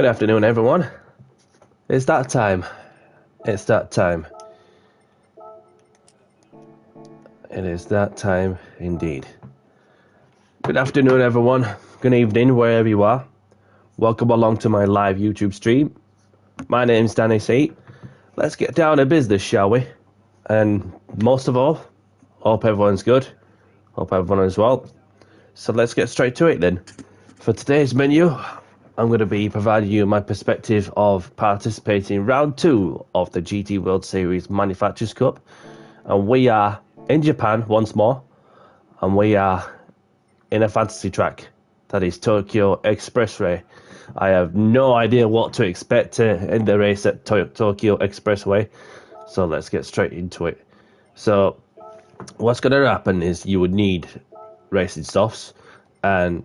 Good afternoon, everyone. It's that time. It's that time. It is that time indeed. Good afternoon, everyone. Good evening, wherever you are. Welcome along to my live YouTube stream. My name's Danny C. Let's get down to business, shall we? And most of all, hope everyone's good. Hope everyone is well. So let's get straight to it then. For today's menu, I'm going to be providing you my perspective of participating in round 2 of the GT World Series Manufacturers Cup. And we are in Japan once more. And we are in a fantasy track. That is Tokyo Expressway. I have no idea what to expect in the race at Tokyo Expressway. So let's get straight into it. So what's going to happen is you would need racing softs, and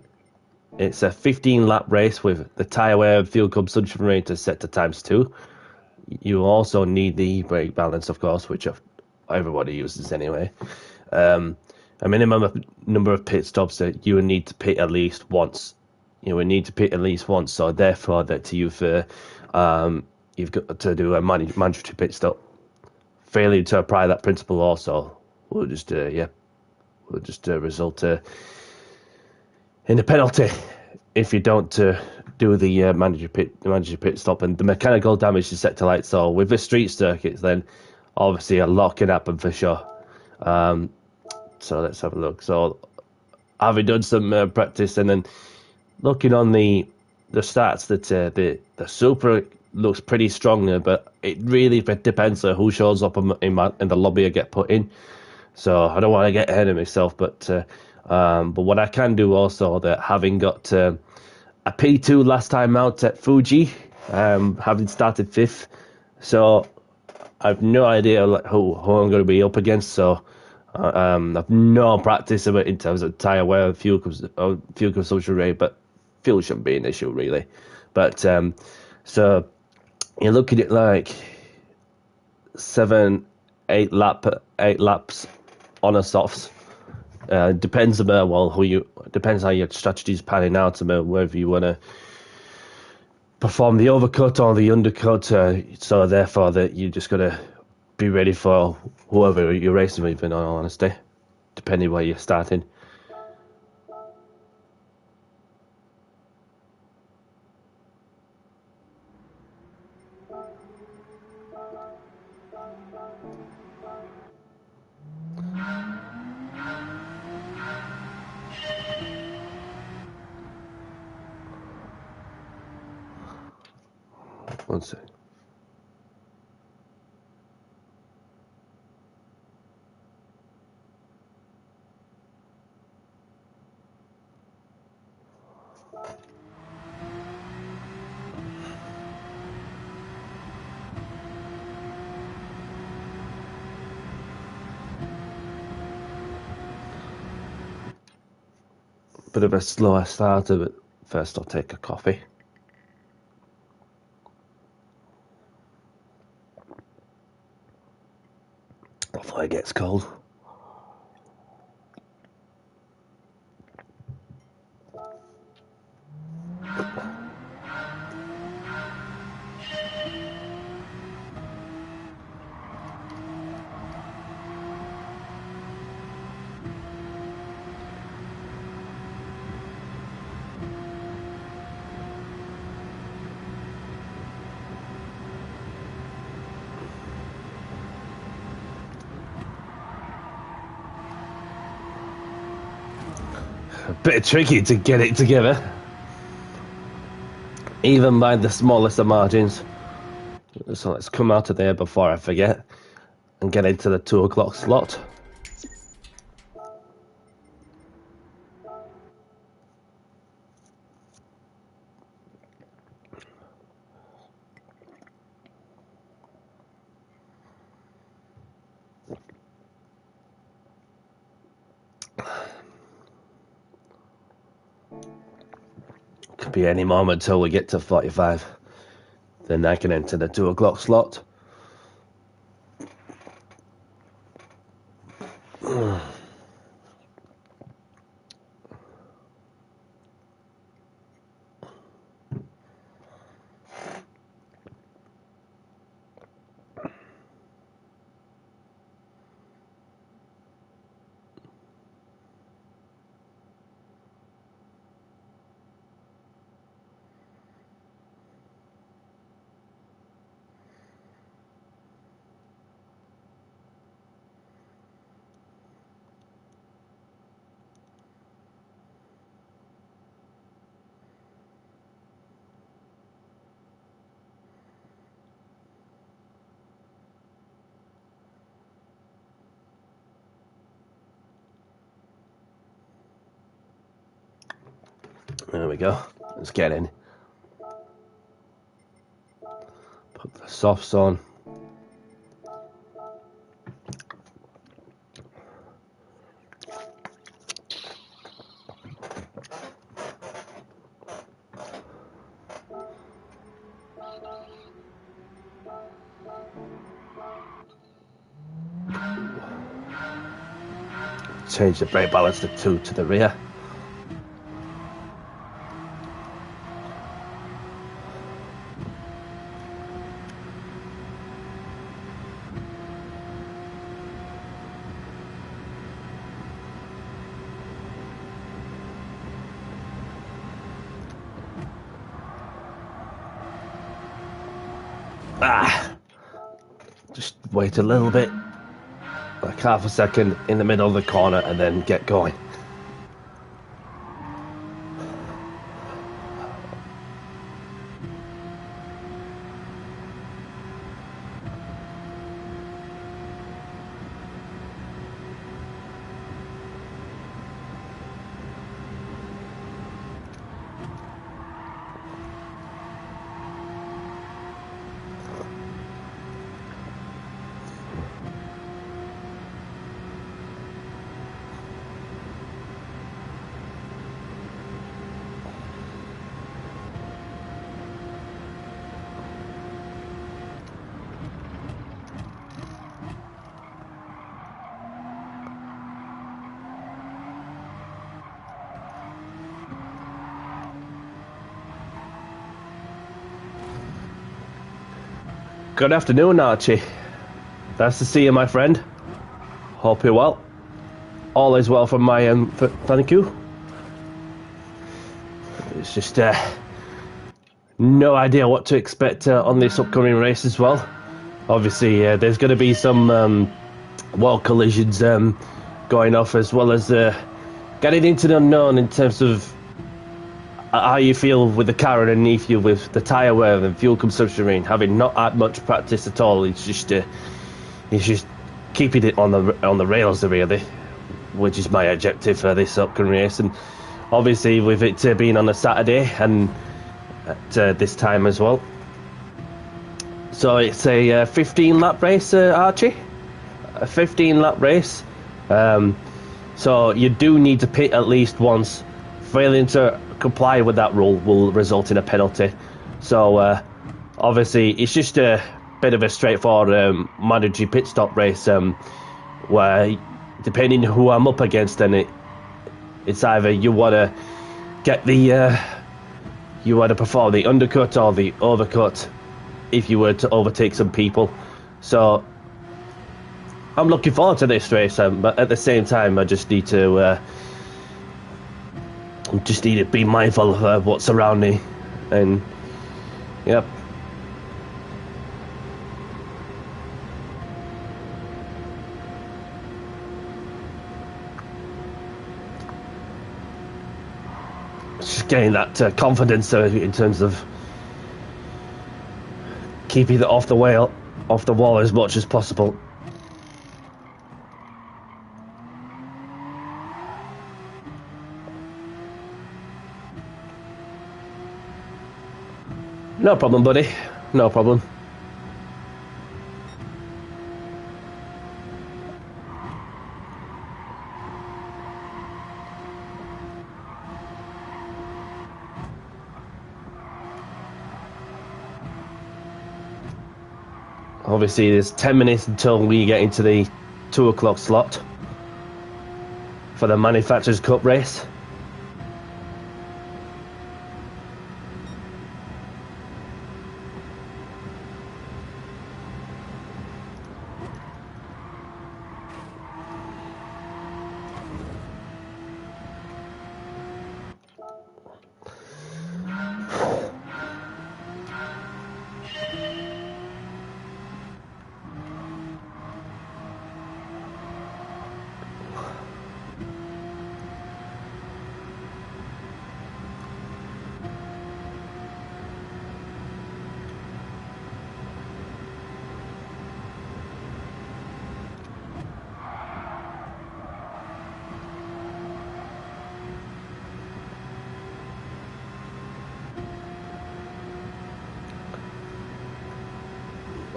it's a 15-lap race with the tyre wear and fuel consumption rate set to ×2. You also need the e-brake balance, of course, which everybody uses anyway. A minimum number of pit stops that you would need to pit at least once. You would need to pit at least once, so therefore that you've got to do a mandatory pit stop. Failing to apply that principle also will just result in a penalty if you don't do the mandatory pit stop. And the mechanical damage is set to light. So with the street circuits, then obviously a lot can happen for sure. So let's have a look. So having done some practice and then looking on the stats, that the Supra looks pretty strong there, but it really depends on who shows up in the lobby I get put in. So I don't want to get ahead of myself, but what I can do also, that having got a P2 last time out at Fuji, having started 5th, so I've no idea who I'm going to be up against. So I've no practice of it in terms of tyre wear, fuel consumption rate, but fuel shouldn't be an issue really. But so you're looking at like 8 laps on a softs. Depends about depends how your strategy's panning out about whether you want to perform the overcut or the undercut. So therefore that you just got to be ready for whoever you're racing with, in all honesty, depending where you're starting. One sec. Bit of a slower starter, but first I'll take a coffee. Before it gets cold. A bit tricky to get it together, even by the smallest of margins. So let's come out of there before I forget and get into the 2 o'clock slot. Could be any moment till we get to 45. Then I can enter the 2 o'clock slot. we go. Let's get in. Put the softs on. Change the brake balance to 2 to the rear. Just wait a little bit, like half a second in the middle of the corner, and then get going. Good afternoon, Archie. Nice to see you, my friend. Hope you're well. All is well from my end, thank you. It's just no idea what to expect on this upcoming race as well. Obviously, there's going to be some wall collisions going off, as well as getting into the unknown in terms of how you feel with the car underneath you, with the tyre wear and fuel consumption range. Having not had much practice at all, it's just keeping it on the rails really, which is my objective for this upcoming race. And obviously with it being on a Saturday and at this time as well. So it's a 15 lap race, Archie. A 15 lap race. So you do need to pit at least once. Failing to comply with that rule will result in a penalty. So obviously it's just a bit of a straightforward mandatory pit stop race, where depending who I'm up against, then it's either you want to get the you want to perform the undercut or the overcut if you were to overtake some people. So I'm looking forward to this race, but at the same time I just need to be mindful of what's around me. And yep, just getting that confidence in terms of keeping it off the wall as much as possible. No problem, buddy. No problem. Obviously, there's 10 minutes until we get into the 2 o'clock slot for the Manufacturers' Cup race.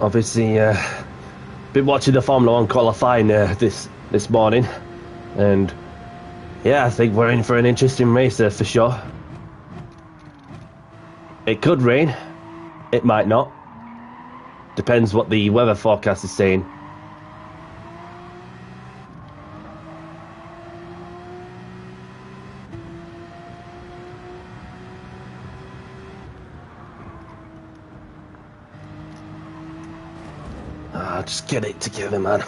Obviously, been watching the Formula 1 qualifying this morning, and yeah, I think we're in for an interesting race there for sure. It could rain, it might not. Depends what the weather forecast is saying. Just get it together, man.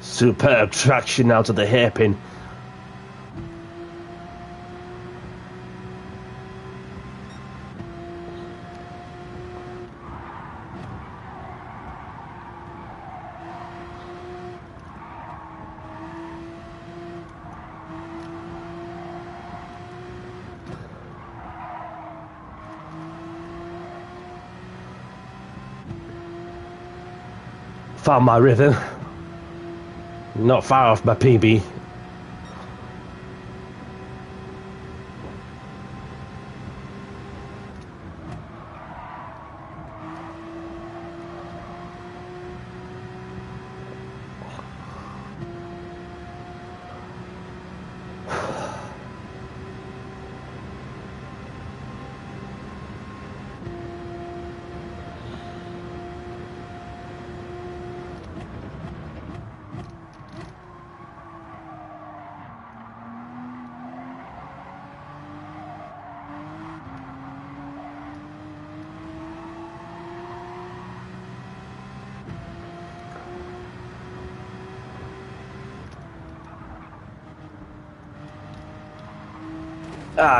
Superb traction out of the hairpin. Found my rhythm. Not far off my PB.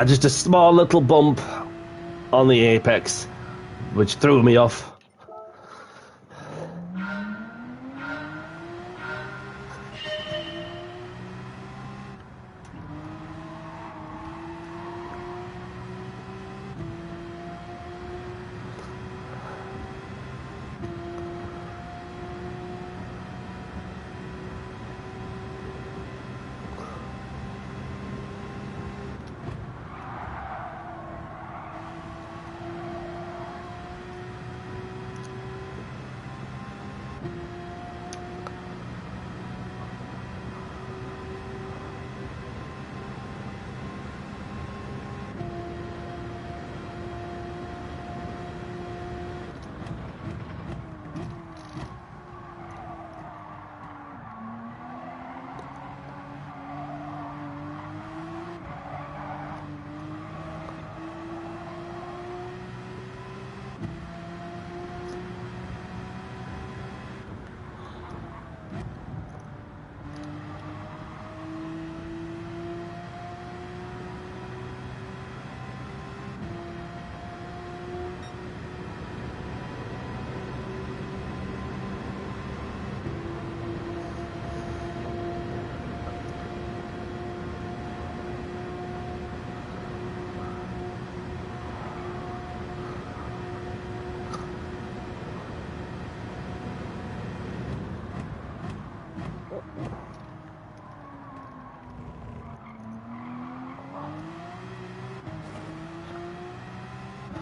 Just a small little bump on the apex, which threw me off.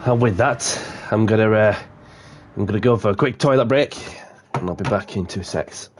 And with that, I'm gonna go for a quick toilet break, and I'll be back in 2 secs.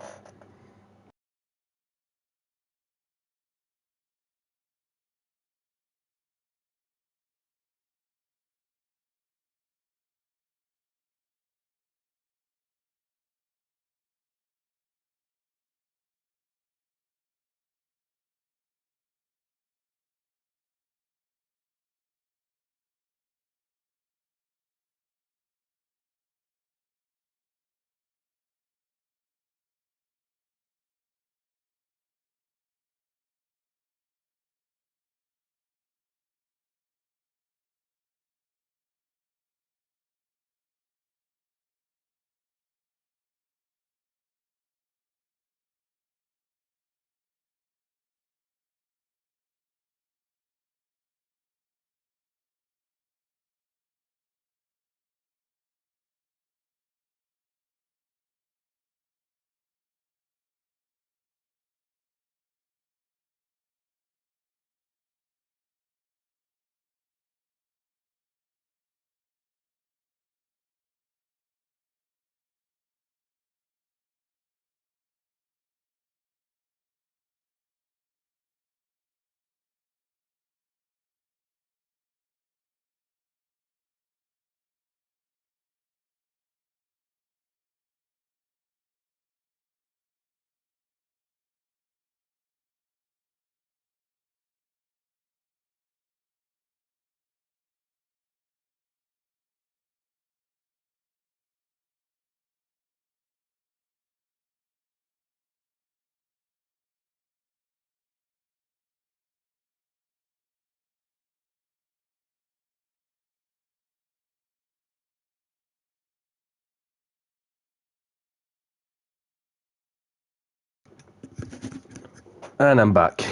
And I'm back.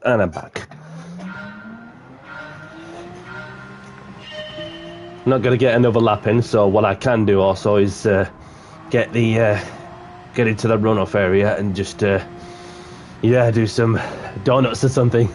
And I'm back. I'm not gonna get another lap in, so what I can do also is get into the runoff area and just do some donuts or something.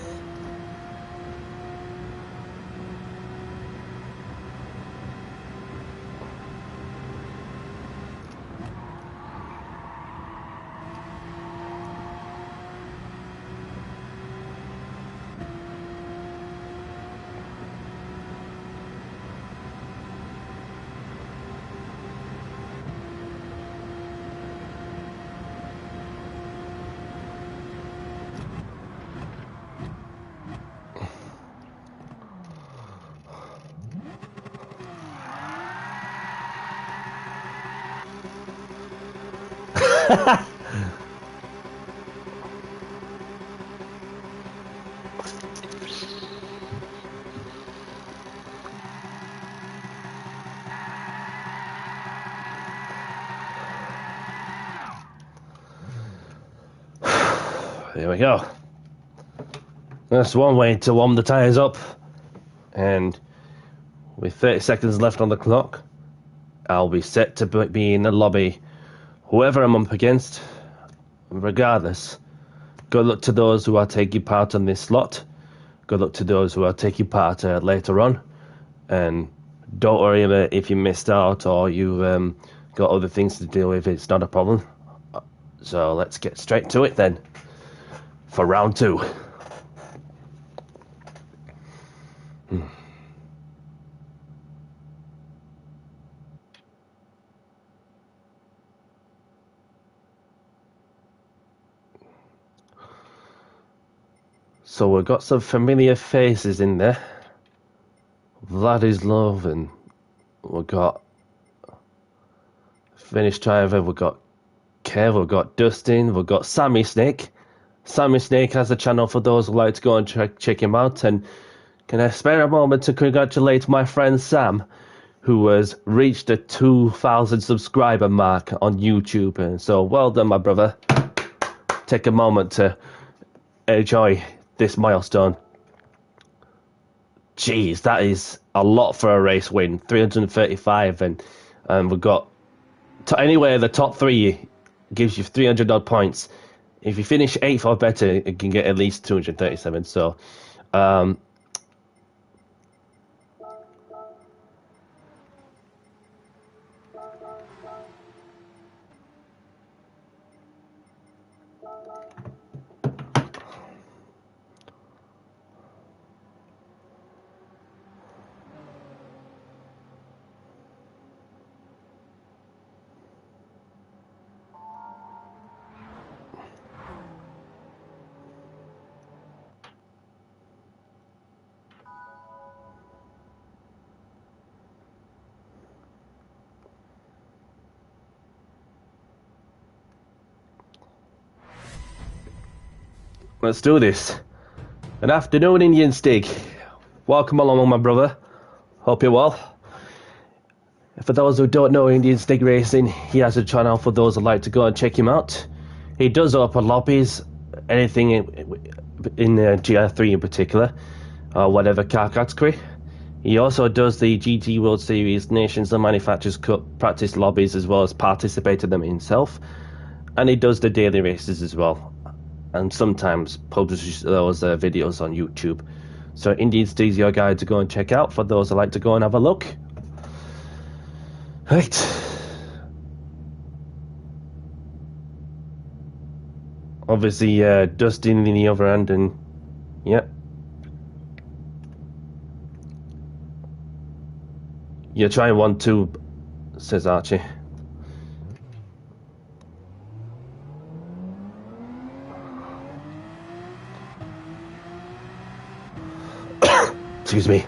There we go. That's one way to warm the tyres up. And with 30 seconds left on the clock, I'll be set to be in the lobby. Whoever I'm up against, regardless, good luck to those who are taking part on this slot. Good luck to those who are taking part later on. And don't worry about if you missed out or you've got other things to deal with. It's not a problem. So let's get straight to it then. For round 2. So we've got some familiar faces in there. Vladislav, and we've got Finnish driver, we've got Kev, we've got Dustin, we've got Sammy Snake. Sammy Snake has a channel for those who like to go and check him out. And can I spare a moment to congratulate my friend Sam, who has reached the 2,000 subscriber mark on YouTube. And so well done, my brother. Take a moment to enjoy this milestone. Jeez, that is a lot for a race win. 335, and we've got anywhere the top 3 gives you 300 odd points. If you finish 8th or better, it can get at least 237. So Let's do this. Good afternoon, Indian Stig. Welcome along, my brother. Hope you're well. For those who don't know Indian Stig Racing, he has a channel for those who'd like to go and check him out. He does open lobbies, anything in GR3 in particular, or whatever car category. He also does the GT World Series Nations and Manufacturers Cup practice lobbies as well as participate in them himself. And he does the daily races as well. And sometimes publishes those videos on YouTube. So Indian Stig's your guide to go and check out for those who like to go and have a look. Right. Obviously, Dustin in the other end, and yeah. You're trying 1-2, says Archie. Excuse me.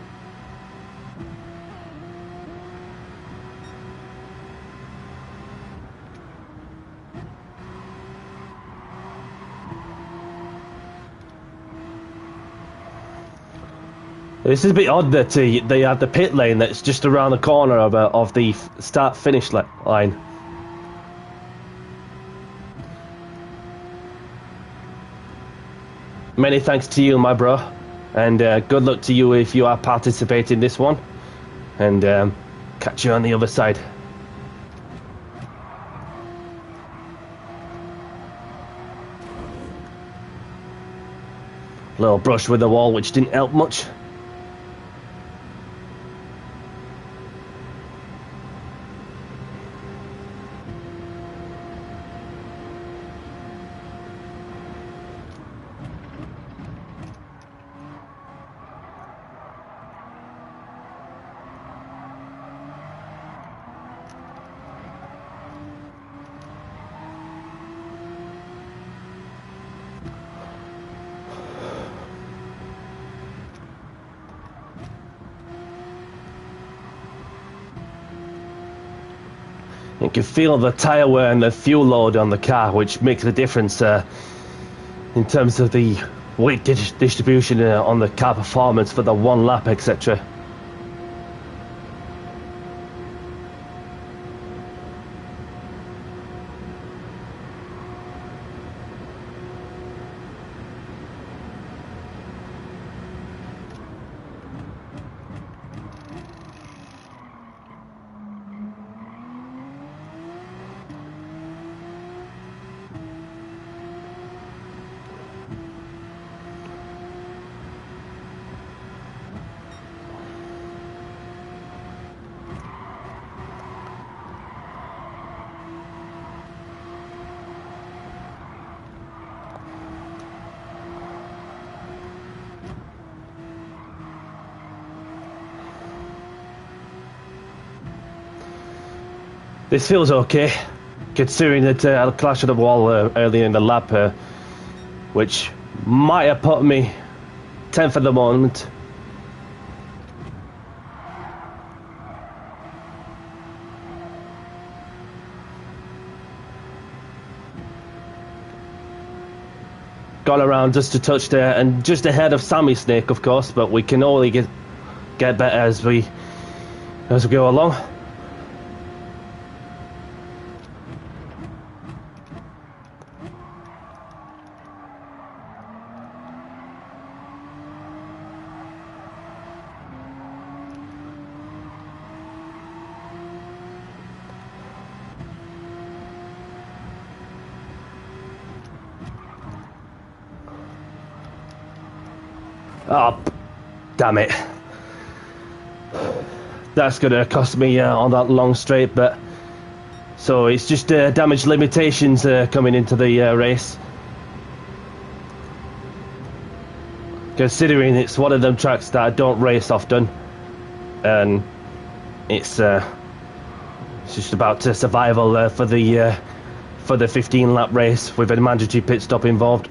This is a bit odd that they have the pit lane that's just around the corner of the start-finish line. Many thanks to you, my bro, and good luck to you if you are participating in this one. And catch you on the other side. Little brush with the wall, which didn't help much. You can feel the tyre wear and the fuel load on the car, which makes a difference in terms of the weight distribution on the car performance for the one lap, etc. This feels okay, considering that I clashed on the wall earlier in the lap, which might have put me 10th at the moment. Gone around just a touch there, and just ahead of Sammy Snake, of course, but we can only get better as we go along. Oh, damn it. That's going to cost me on that long straight, but... So it's just damage limitations coming into the race. Considering it's one of them tracks that I don't race often. And it's just about survival for the 15-lap race with a mandatory pit stop involved.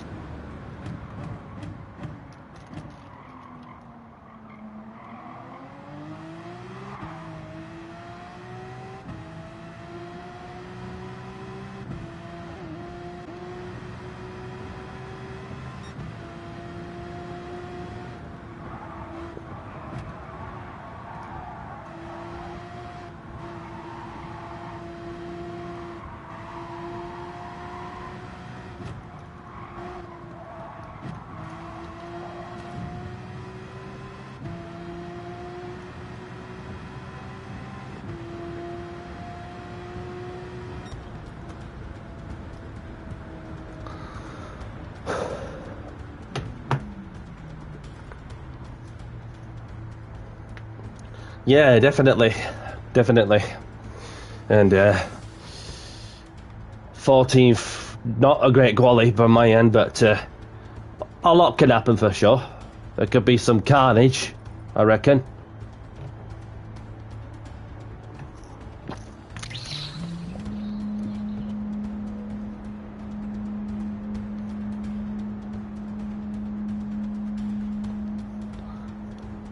Yeah, definitely, definitely. And 14th, not a great quality from my end, but a lot can happen for sure. There could be some carnage, I reckon.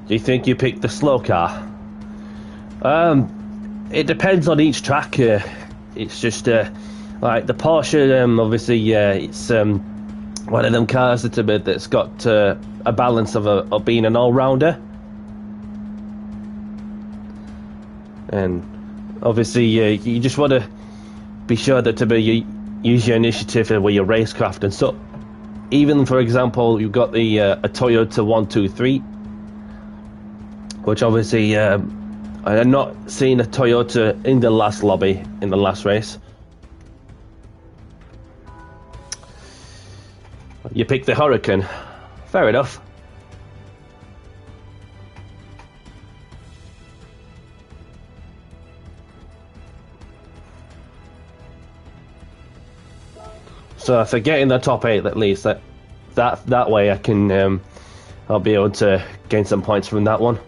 Do you think you picked the slow car? It depends on each track. It's just like the Porsche. Obviously, it's one of them cars that's got a balance of being an all-rounder, and obviously you just want to be sure that you use your initiative with your racecraft and so. Even for example, you've got the a Toyota 123, which obviously I'm not seeing a Toyota in the last lobby in the last race. You picked the Hurricane. Fair enough. So if I get in the top 8 at least, that way I can I'll be able to gain some points from that one.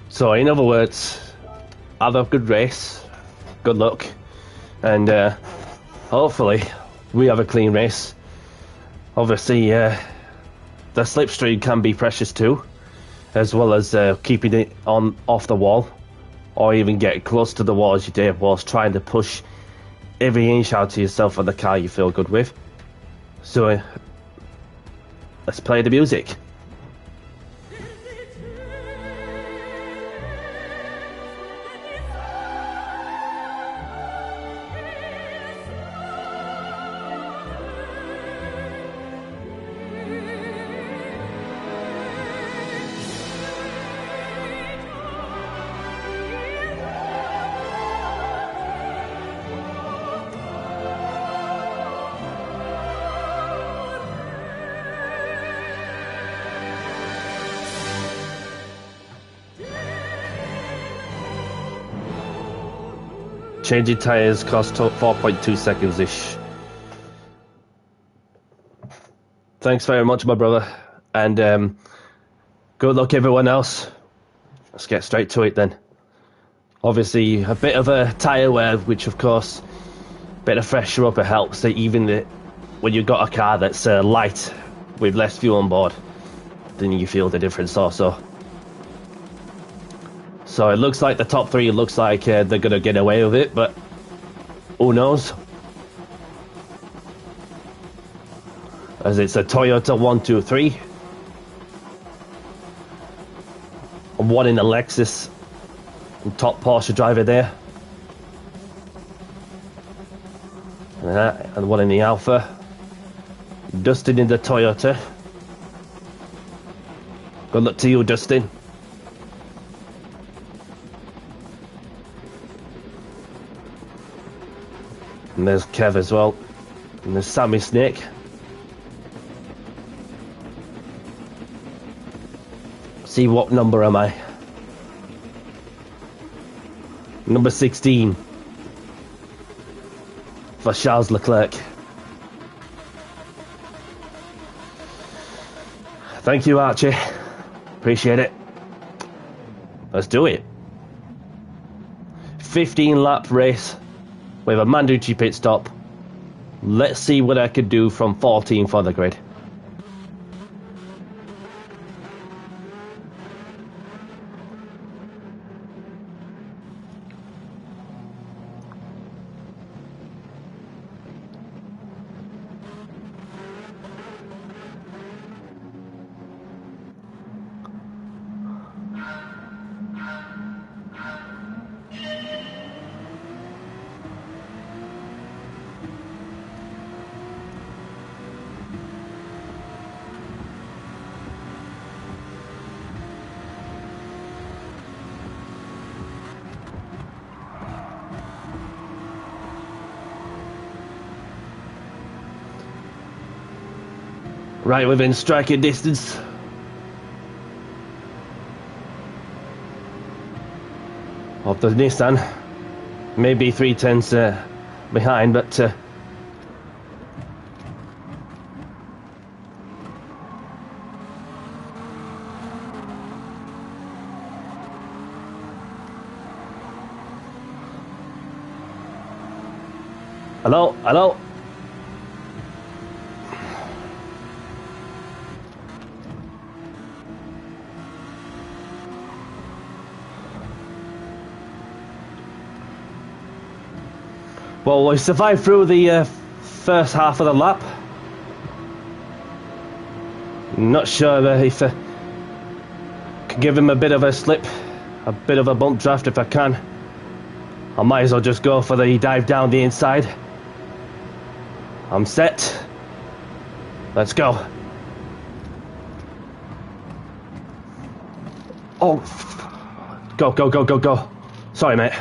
So in other words, have a good race, good luck, and hopefully we have a clean race. Obviously the slipstream can be precious too, as well as keeping it on off the wall, or even get close to the wall as you did whilst trying to push every inch out to yourself on the car you feel good with. So let's play the music. Changing tyres cost 4.2 seconds-ish. Thanks very much, my brother. And good luck, everyone else. Let's get straight to it then. Obviously, a bit of a tyre wear, which of course, a bit of fresh rubber helps. Even when you've got a car that's light, with less fuel on board, then you feel the difference also. So it looks like the top 3 looks like they're going to get away with it, but who knows? As it's a Toyota 123. And one in the Lexus. Top Porsche driver there. And one in the Alpha. Dustin in the Toyota. Good luck to you, Dustin. And there's Kev as well. And there's Sammy Snake. See, what number am I? Number 16. For Charles Leclerc. Thank you, Archie. Appreciate it. Let's do it. 15 lap race. With a mandatory pit stop. Let's see what I could do from 14 for the grid. Right within striking distance. Of the Nissan. Maybe 3/10 behind, but hello, hello. Well, we survived through the first half of the lap. Not sure if I can give him a bit of a slip, a bit of a bump draft if I can. I might as well just go for the dive down the inside. I'm set. Let's go. Oh, go, go, go, go, go. Sorry, mate.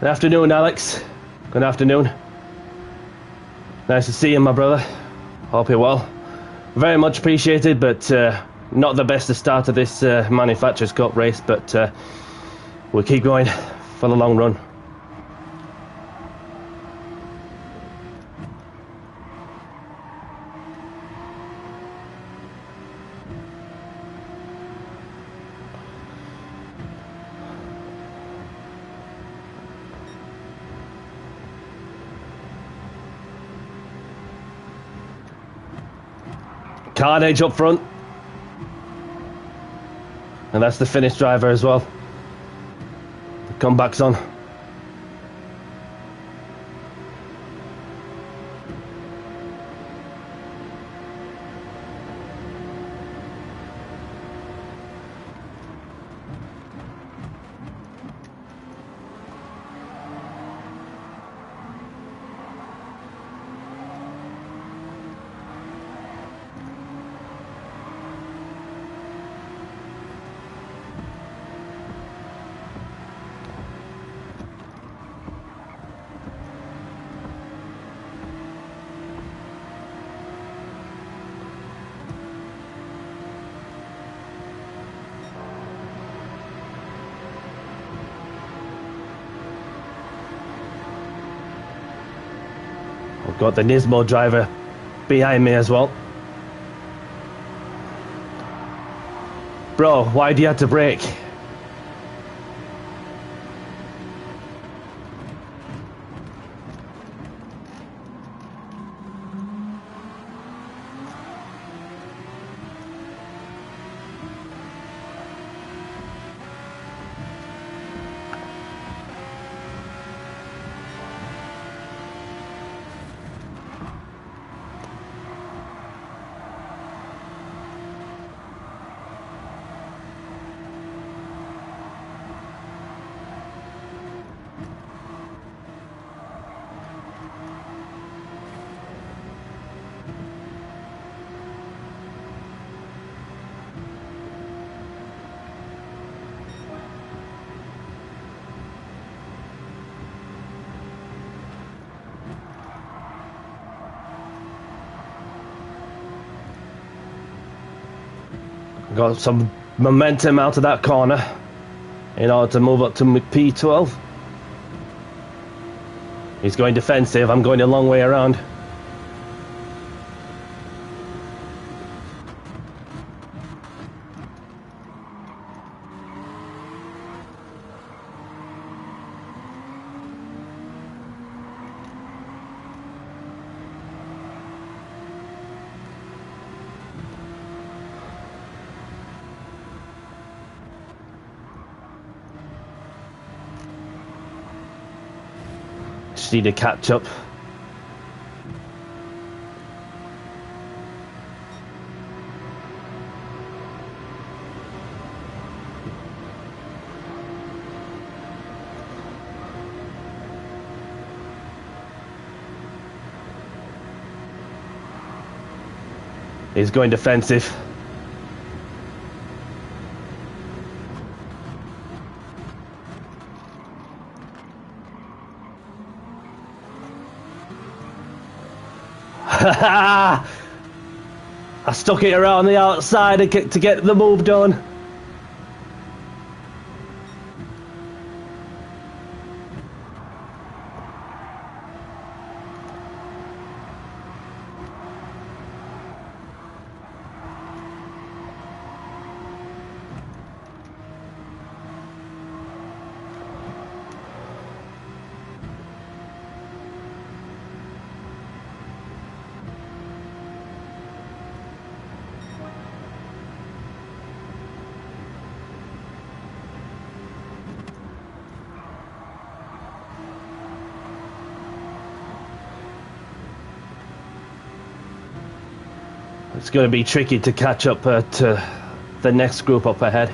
Good afternoon, Alex. Good afternoon. Nice to see you, my brother. Hope you're well. Very much appreciated, but not the best to start of this Manufacturers' Cup race, but we'll keep going for the long run. Carnage up front. And that's the finish driver as well. The comeback's on. I've got the Nismo driver behind me as well. Bro, why do you have to brake? Got some momentum out of that corner in order to move up to P12. He's going defensive, I'm going a long way around. Just need to catch up. He's going defensive. I stuck it around the outside to get the move done. It's going to be tricky to catch up to the next group up ahead.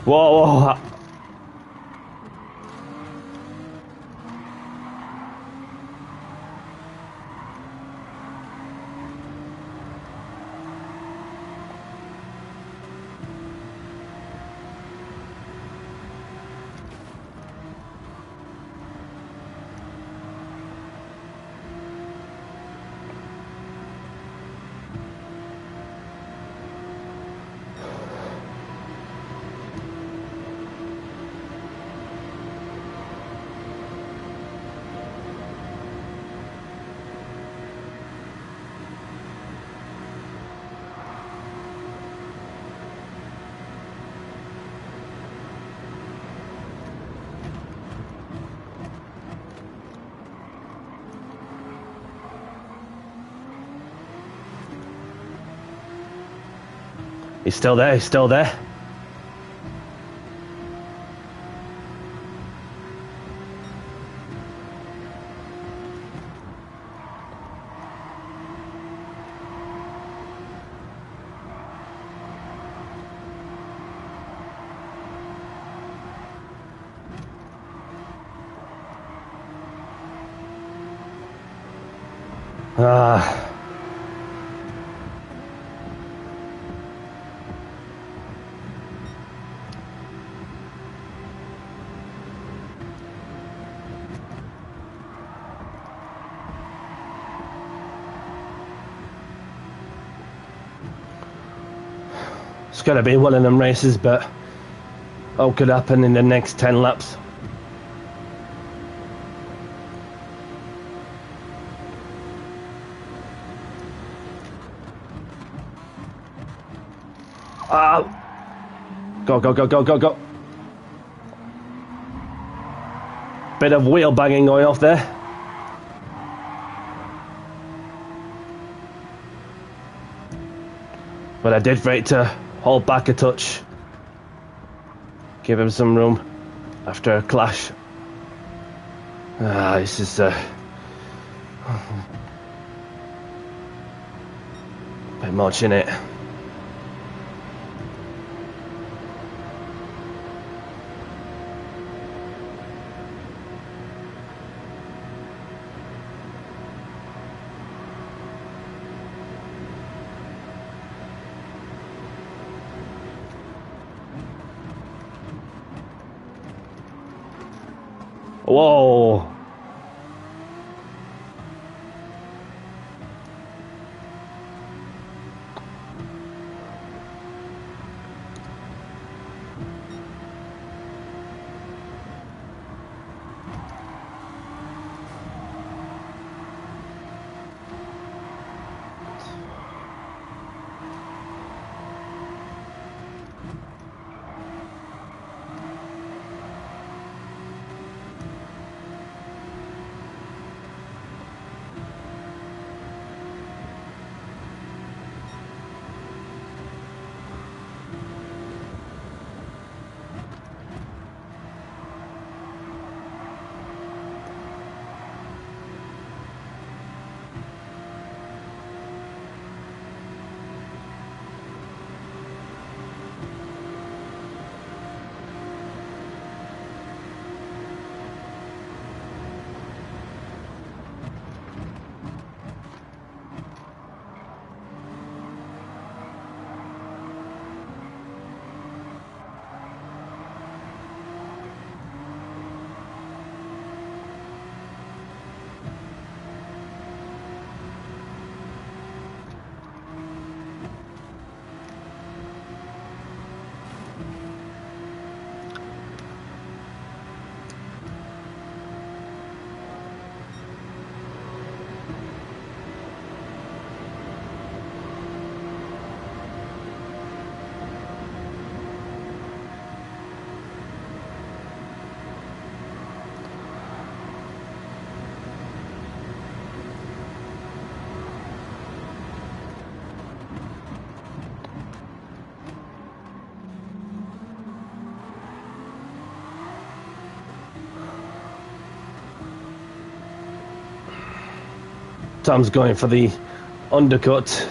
Whoa, whoa. He's still there, he's still there. It's going to be one of them races, but what could happen in the next 10 laps? Go, go, go, go, go, go. Bit of wheel banging going off there. But I did for it to hold back a touch. Give him some room after a clash. This is a bit much in it. Whoa. Tom's going for the undercut.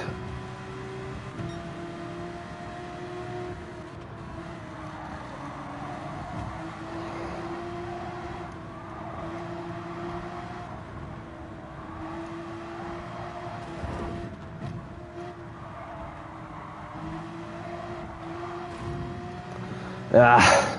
Ah.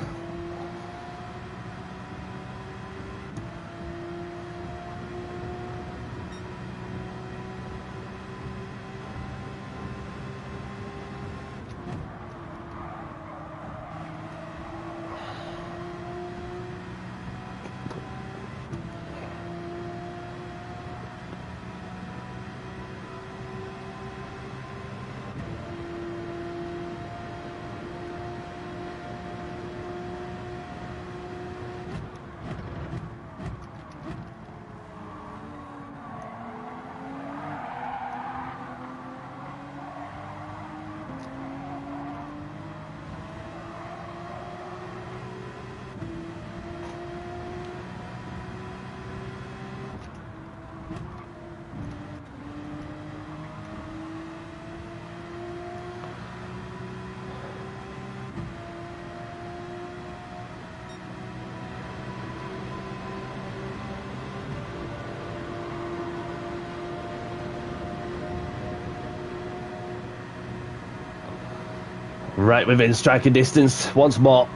Right within striking distance once more.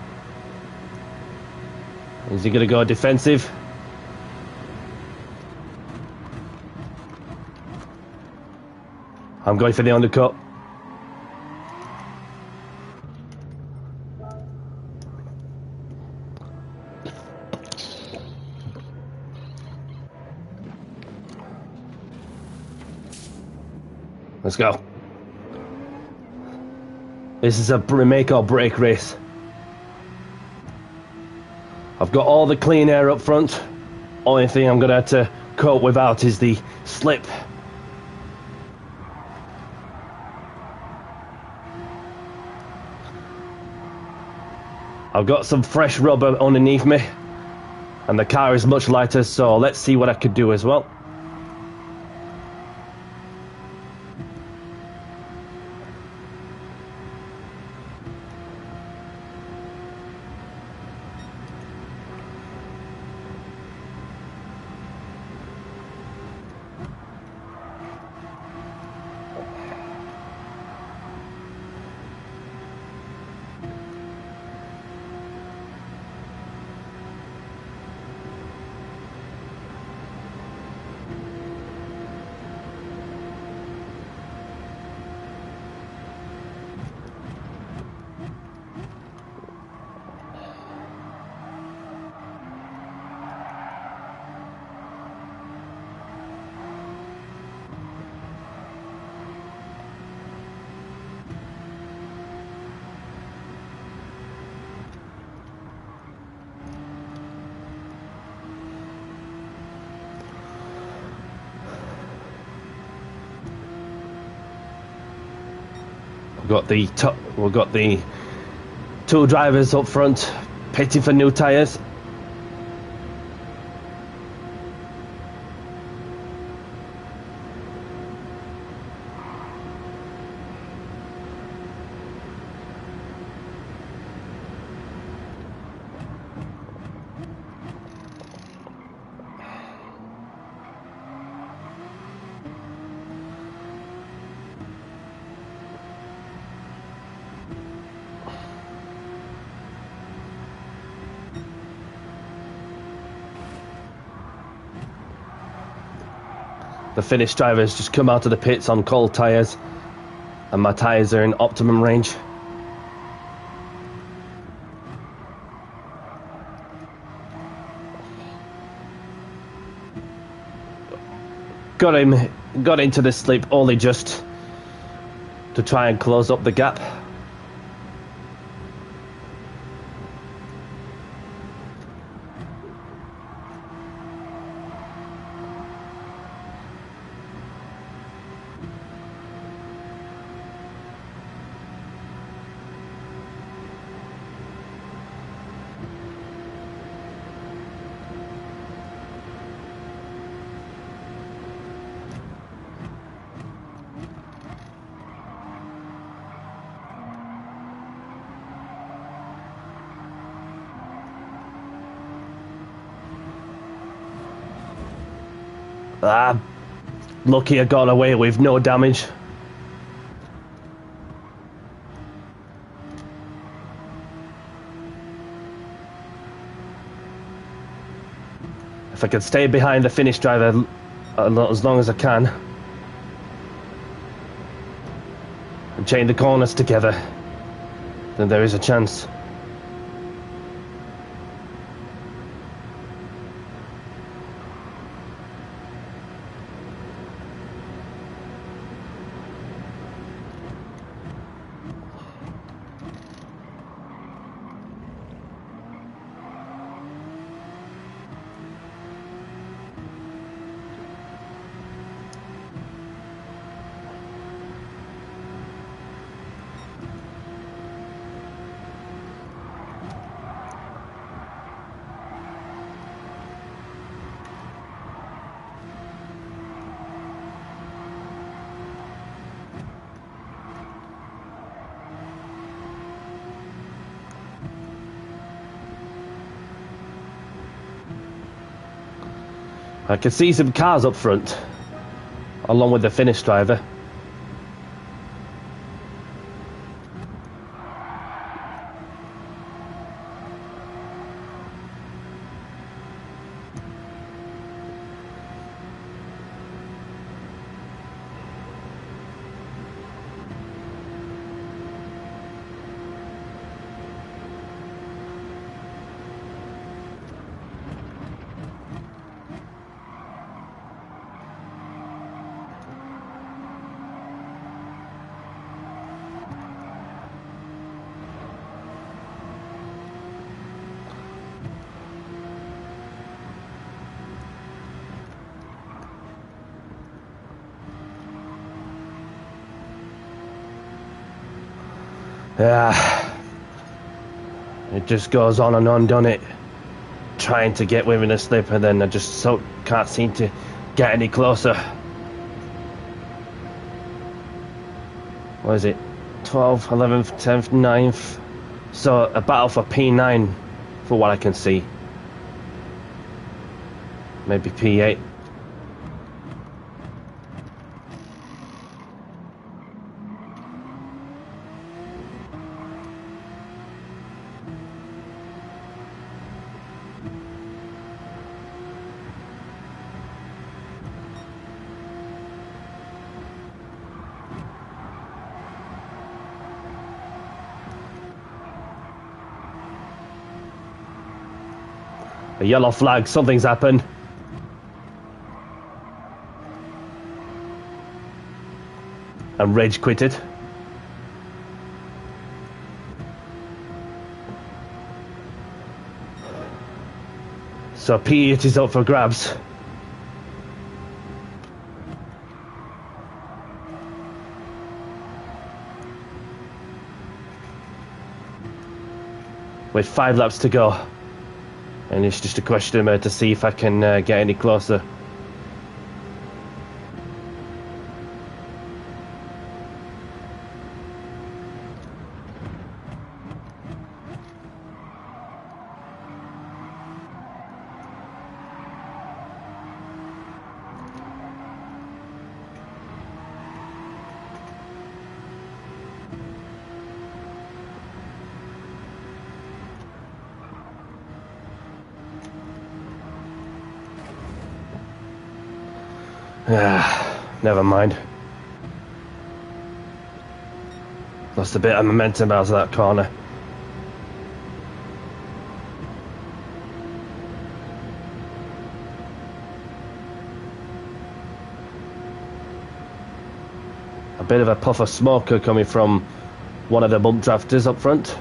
Is he going to go defensive? I'm going for the undercut. Let's go. This is a make or break race. I've got all the clean air up front. Only thing I'm going to have to cope without is the slip. I've got some fresh rubber underneath me, and the car is much lighter, so let's see what I could do as well. We've got the two drivers up front pitting for new tyres. The finished drivers just come out of the pits on cold tyres, and my tyres are in optimum range. Got into the slip only just to try and close up the gap. Ah, lucky I got away with no damage. If I can stay behind the finish driver as long as I can and chain the corners together, then there is a chance. I can see some cars up front, along with the finish driver. Yeah, it just goes on and on, doesn't it? Trying to get within a slip, and then I just can't seem to get any closer. What is it? 12th, 11th, 10th, 9th. So a battle for P9, for what I can see. Maybe P8. A yellow flag, something's happened. And Reg quitted. So P8 is up for grabs. With 5 laps to go. And it's just a question to see if I can get any closer. Never mind. Lost a bit of momentum out of that corner. A bit of a puff of smoke coming from one of the bump drafters up front.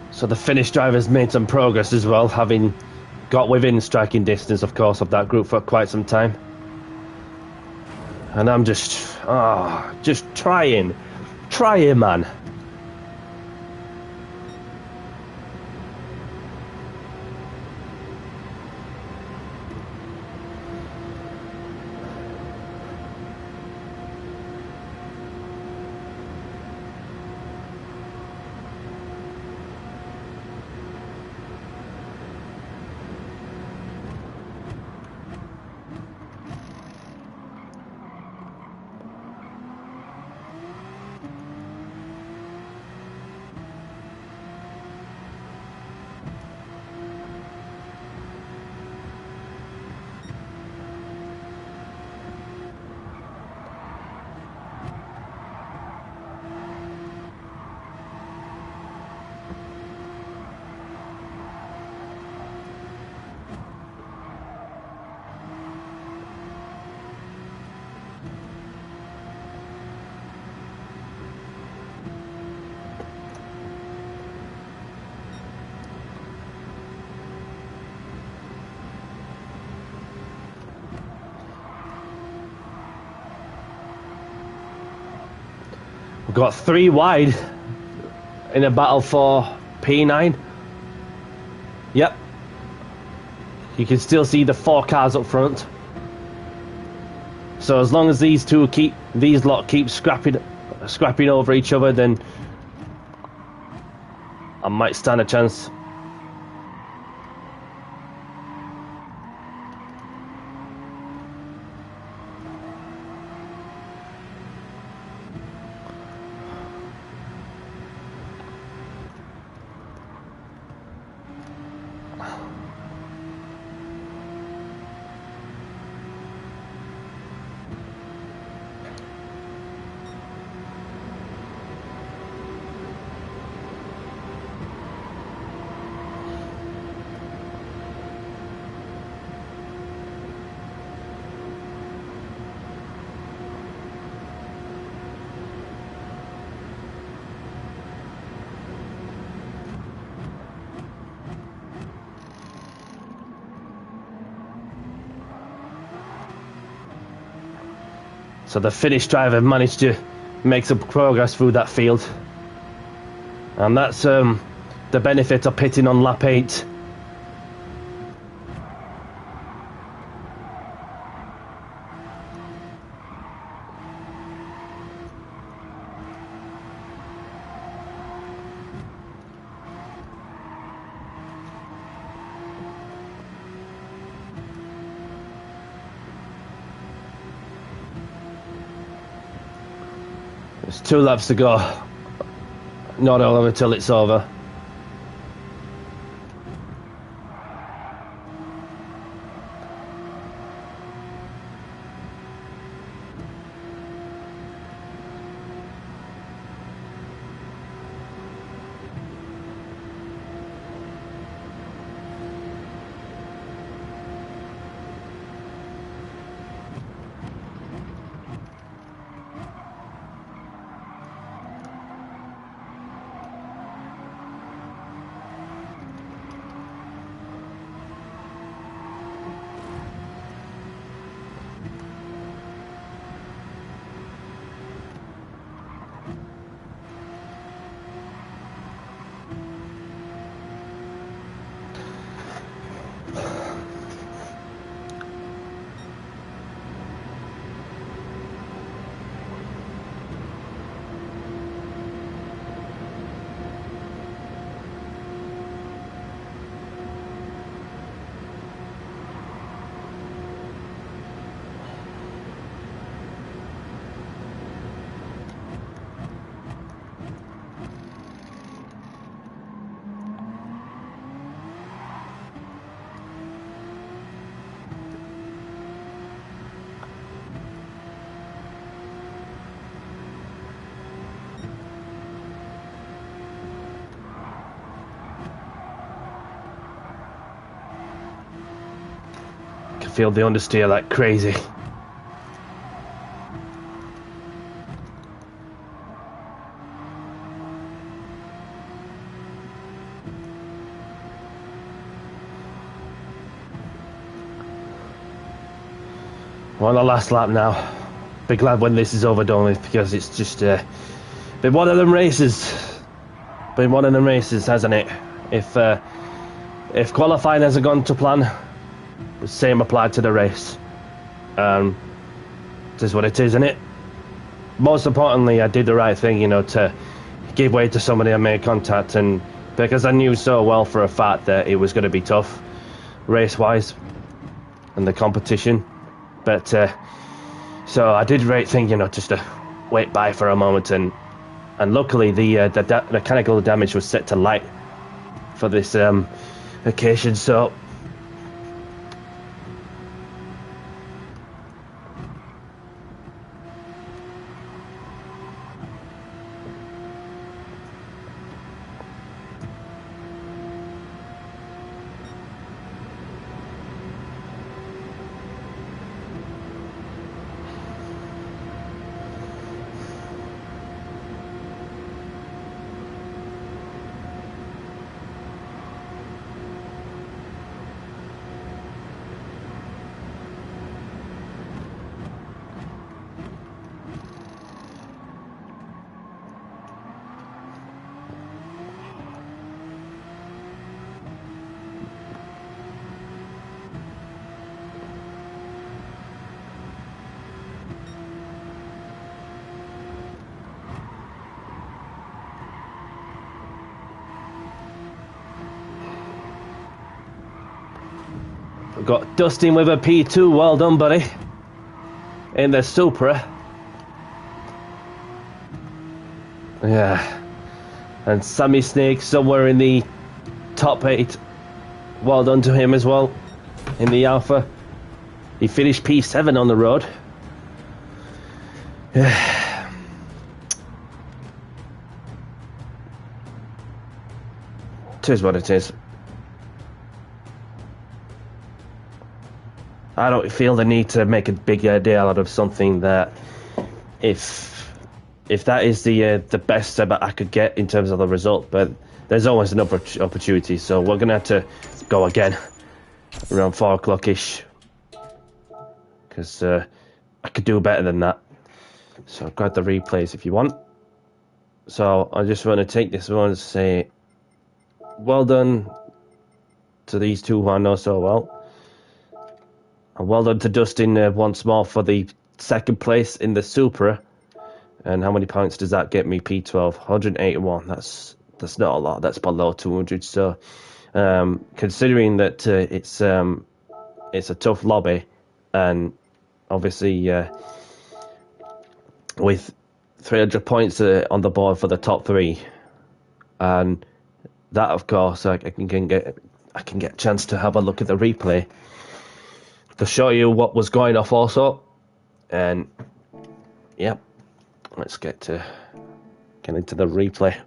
So the Finnish drivers made some progress as well, having got within striking distance, of course, of that group for quite some time. And I'm just trying, man. We've got 3 wide in a battle for P9. Yep. You can still see the 4 cars up front. So as long as these lot keep scrapping over each other, then I might stand a chance. So the Finnish driver managed to make some progress through that field. And that's the benefit of pitting on lap 8. There's 2 laps to go. Not all over till it's over. feel the understeer like crazy. We're on the last lap now. Be glad when this is over, done with, because it's just been one of them races. Been one of them races, hasn't it? If qualifying hasn't gone to plan, the same applied to the race. It is what it is, isn't it? Most importantly, I did the right thing, you know, to give way to somebody I made contact, and because I knew so well for a fact that it was going to be tough, race-wise, and the competition. But so I did the right thing, you know, just to wait by for a moment, and luckily the mechanical damage was set to light for this occasion. So we've got Dustin with a P2, well done, buddy, in the Supra. Yeah, and Sammy Snake somewhere in the top 8, well done to him as well, in the Alpha. He finished P7 on the road. Yeah. It is what it is. I don't feel the need to make a big deal out of something that, if that is the best that I could get in terms of the result, but there's always an opportunity, so we're gonna have to go again around 4 o'clock ish, because I could do better than that. So grab the replays if you want. So I just want to take this one and say well done to these two who I know so well. And well done to Dustin once more for the second place in the Supra. And how many points does that get me? P12, 181. That's not a lot. That's below 200. So, considering that it's a tough lobby, and obviously with 300 points on the board for the top 3, and that, of course, I can get a chance to have a look at the replay to show you what was going off also. And yeah, let's get into the replay.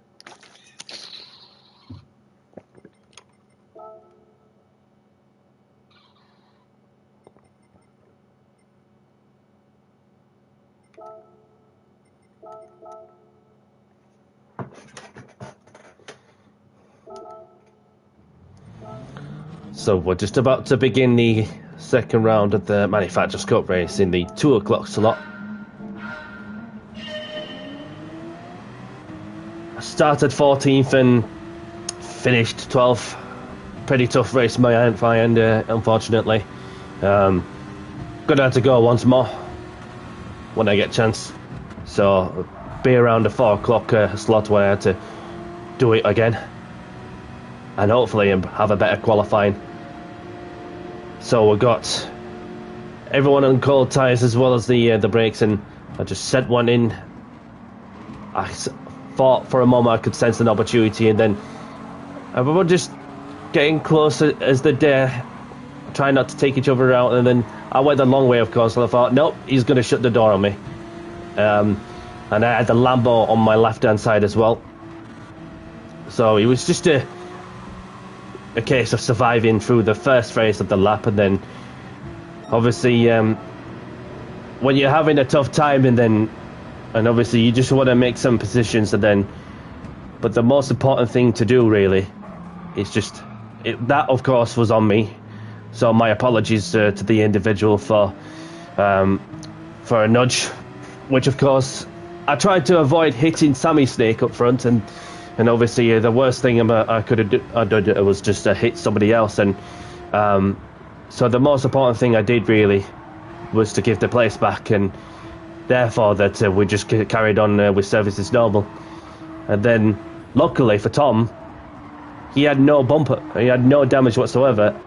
So we're just about to begin the second round of the Manufacturers' Cup race in the 2 o'clock slot. I started 14th and finished 12th. Pretty tough race my end, unfortunately. Gonna have to go once more when I get a chance. So be around the 4 o'clock slot where I had to do it again, and hopefully have a better qualifying. So we've got everyone on cold tyres as well as the brakes, and I just sent one in. I thought for a moment I could sense an opportunity, and then we were just getting closer as the day, trying not to take each other out, and then I went the long way, of course, and I thought, nope, he's going to shut the door on me. And I had the Lambo on my left-hand side as well. So it was just a case of surviving through the first phase of the lap, and then obviously, when you're having a tough time, and obviously you just want to make some positions, but the most important thing to do really is just that. Of course, was on me, so my apologies to the individual for a nudge, which of course I tried to avoid hitting Sammy Snake up front, and obviously the worst thing I could have done was just hit somebody else, and so the most important thing I did really was to give the place back, and therefore that we just carried on with service as normal. And then luckily for Tom, he had no bumper, he had no damage whatsoever,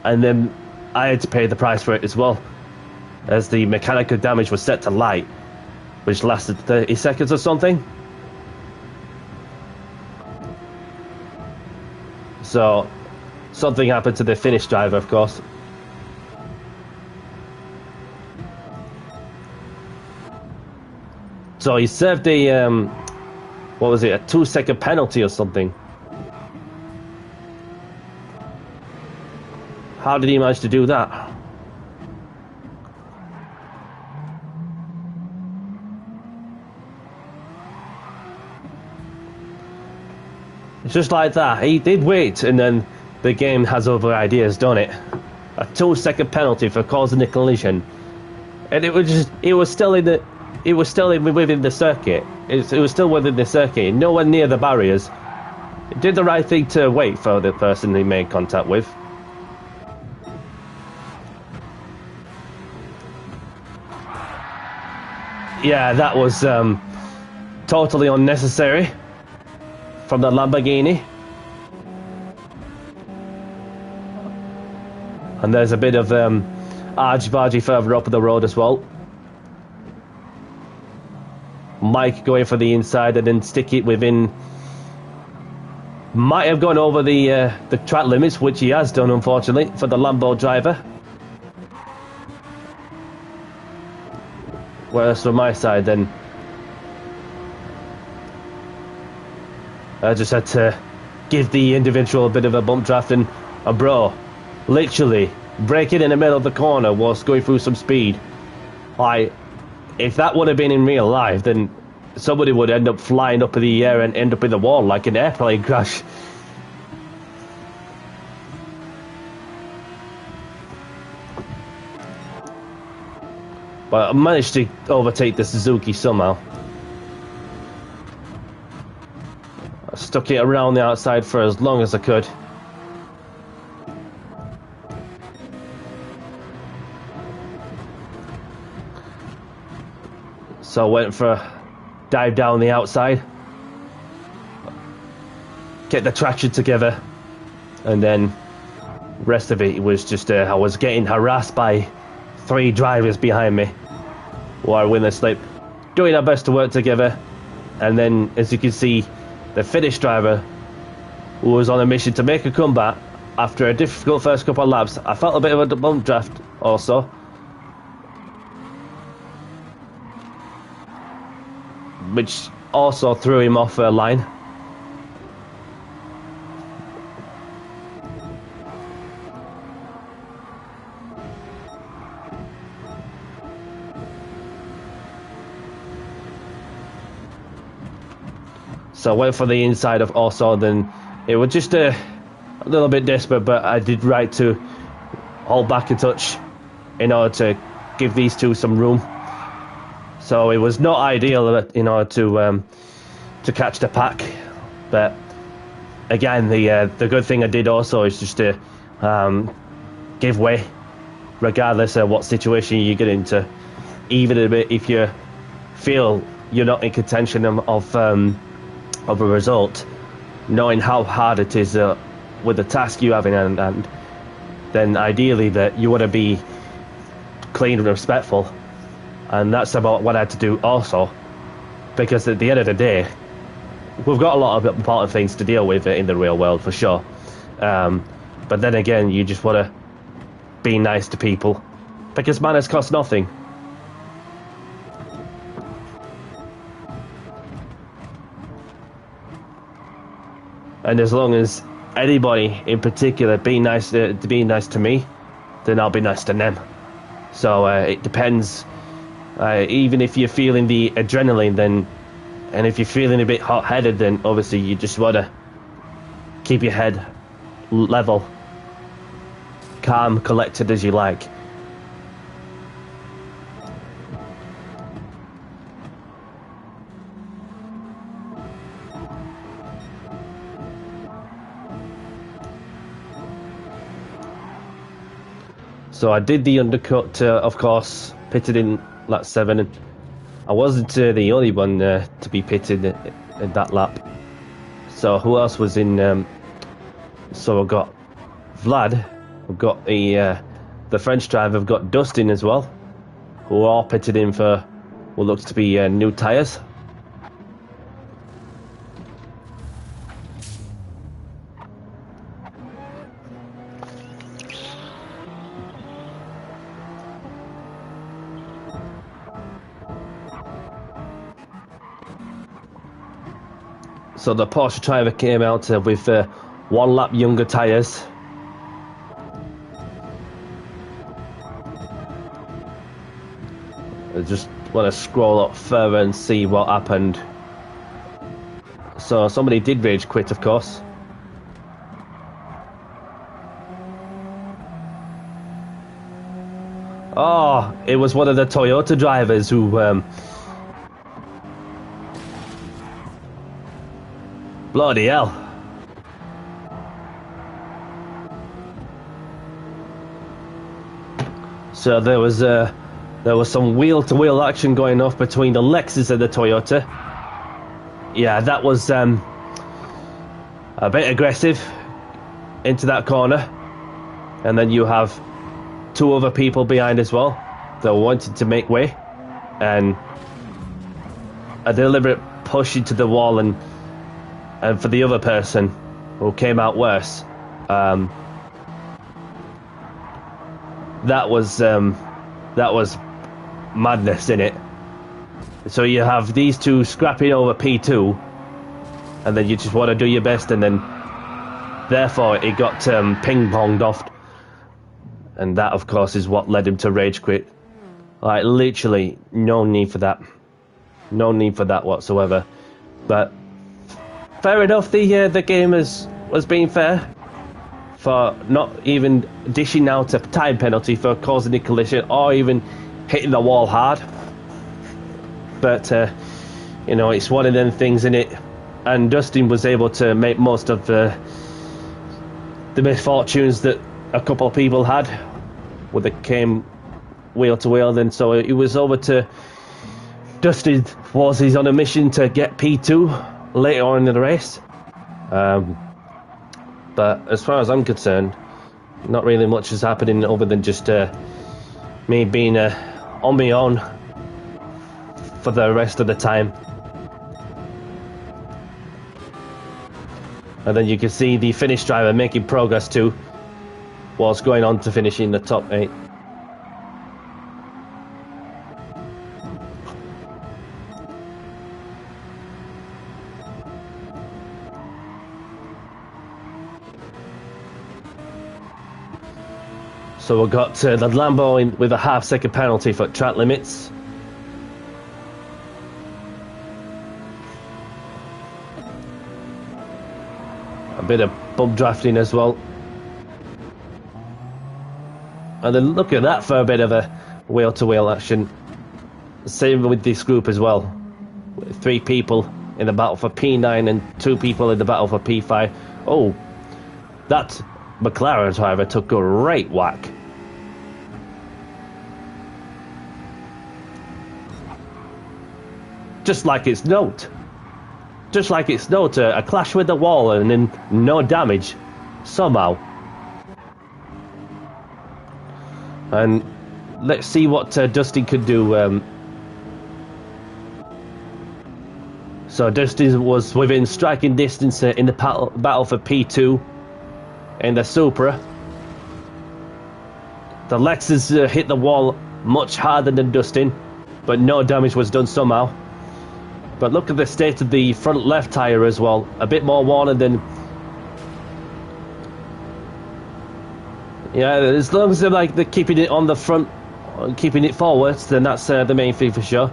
and then I had to pay the price for it as well, as the mechanical damage was set to light, which lasted 30 seconds or something. So something happened to the Finnish driver, of course. So he served a what was it, a 2-second penalty or something. How did he manage to do that? Just like that, he did wait, and then the game has other ideas, don't it? A 2-second penalty for causing a collision, and it was still within the circuit. It was still within the circuit, nowhere near the barriers. It did the right thing to wait for the person he made contact with. Yeah, that was totally unnecessary from the Lamborghini. And there's a bit of argy-bargy further up the road as well. Mike going for the inside and then stick it within. Might have gone over the track limits, which he has done, unfortunately, for the Lambo driver. Whereas from my side, then I just had to give the individual a bit of a bump draft, and bro, literally braking in the middle of the corner whilst going through some speed. If that would have been in real life, then somebody would end up flying up in the air and end up in the wall like an airplane crash. But I managed to overtake the Suzuki somehow. I stuck it around the outside for as long as I could. So I went for a dive down the outside, get the traction together, and then the rest of it was just I was getting harassed by 3 drivers behind me while in the slip, doing our best to work together. And then, as you can see, the Finnish driver, who was on a mission to make a comeback after a difficult first couple of laps, I felt a bit of a bump draft also, which also threw him off a line. So I went for the inside of also, then it was just a little bit desperate, but I did right to hold back a touch in order to give these two some room. So it was not ideal in order to catch the pack, but again, the good thing I did also is just to give way, regardless of what situation you get into, even if you feel you're not in contention of a result, knowing how hard it is with the task you have in hand, and then ideally that you want to be clean and respectful. And that's about what I had to do also, because at the end of the day, we've got a lot of important things to deal with in the real world, for sure. But then again, you just want to be nice to people, because manners cost nothing. And as long as anybody in particular being nice to me, then I'll be next to them. So it depends. Even if you're feeling the adrenaline, then, and if you're feeling a bit hot-headed, then obviously you just want to keep your head level, calm, collected as you like. So I did the undercut, of course, pitted in lap 7, and I wasn't the only one to be pitted in that lap. So who else was in? So I've got Vlad, I've got the French driver, I've got Dustin as well, who are all pitted in for what looks to be new tyres. So the Porsche driver came out with 1 lap younger tyres. I just want to scroll up further and see what happened. So somebody did rage quit, of course. Oh, it was one of the Toyota drivers who bloody hell. So there was some wheel-to-wheel action going off between the Lexus and the Toyota. Yeah, that was a bit aggressive into that corner. And then you have 2 other people behind as well that wanted to make way, and a deliberate push into the wall, and for the other person who came out worse, that was madness in it. So you have these 2 scrapping over P2, and then you just want to do your best, and then therefore it got ping-ponged off, and that of course is what led him to rage quit. Like, literally no need for that, no need for that whatsoever. But fair enough, the game was being fair for not even dishing out a time penalty for causing a collision or even hitting the wall hard. But you know, it's one of them things, in it. And Dustin was able to make most of the misfortunes that a couple of people had when they came wheel to wheel. Then so it was over to Dustin. He's on a mission to get P2 later on in the race. But as far as I'm concerned, not really much is happening other than just me being on my own for the rest of the time. And then you can see the Finnish driver making progress too, whilst going on to finish in the top 8. So we've got the Lambo with a half-second penalty for track limits. A bit of bump drafting as well. And then look at that for a bit of a wheel-to-wheel action. Same with this group as well. 3 people in the battle for P9 and 2 people in the battle for P5. Oh, that McLaren driver took a great whack. Just like it's note. Just like it's note, a clash with the wall and then no damage. Somehow. And let's see what Dustin could do. So Dustin was within striking distance in the battle for P2 in the Supra. The Lexus hit the wall much harder than Dustin, but no damage was done somehow. But look at the state of the front left tyre as well. A bit more worn than Yeah, as long as they're keeping it on the front, keeping it forwards, then that's the main thing for sure.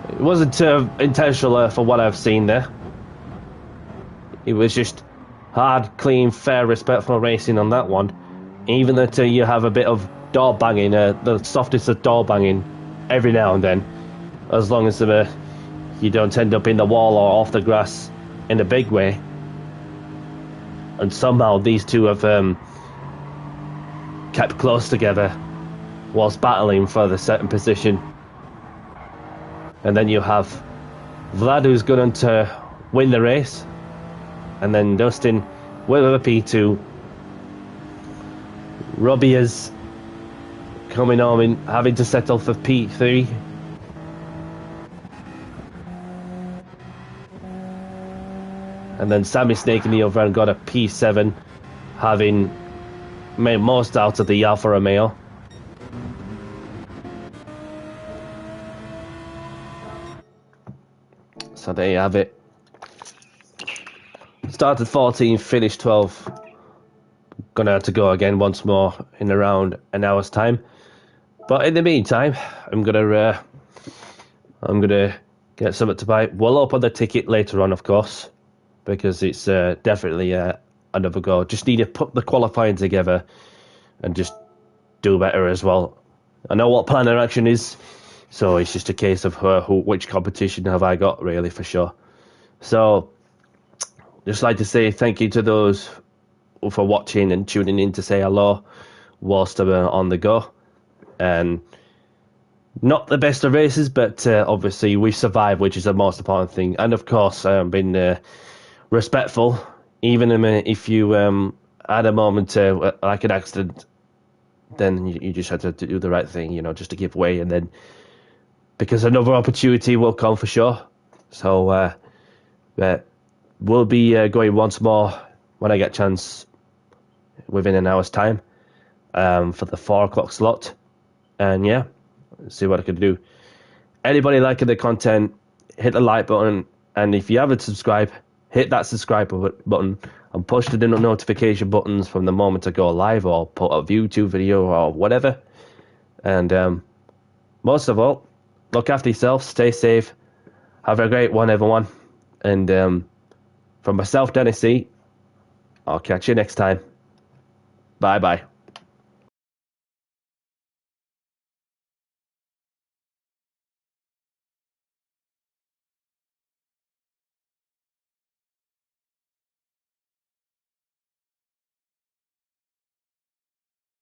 It wasn't intentional for what I've seen there. It was just hard, clean, fair, respectful racing on that one. Even that you have a bit of door banging, the softest of door banging, every now and then, as long as you don't end up in the wall or off the grass in a big way. And somehow these two have kept close together whilst battling for the second position. And then you have Vlad, who's going to win the race, and then Dustin with a P2. Robbie is coming home and having to settle for P3. And then Sammy snaking the over and got a P7, having made most out of the Alfa Romeo. So there you have it. Started 14, finished 12. Gonna have to go again once more in around an hour's time. But in the meantime, I'm gonna get something to buy. We'll open the ticket later on, of course, because it's definitely another go. Just need to put the qualifying together and just do better as well. I know what plan of action is, so it's just a case of which competition have I got, really, for sure. So, just like to say thank you to those for watching and tuning in to say hello whilst I'm on the go. And not the best of races, but obviously we survived, which is the most important thing. And of course, I've been respectful, even if you had a moment like an accident, then you just had to do the right thing, you know, just to give way, and then because another opportunity will come for sure. So we'll be going once more when I get a chance within an hour's time for the 4 o'clock slot, and yeah, see what I can do. Anybody liking the content, hit the like button, and if you haven't subscribed, hit that subscribe button and push the notification buttons from the moment I go live or put a YouTube video or whatever. And most of all, look after yourself, stay safe, have a great one, everyone. And from myself, Dennis C, I'll catch you next time. Bye bye.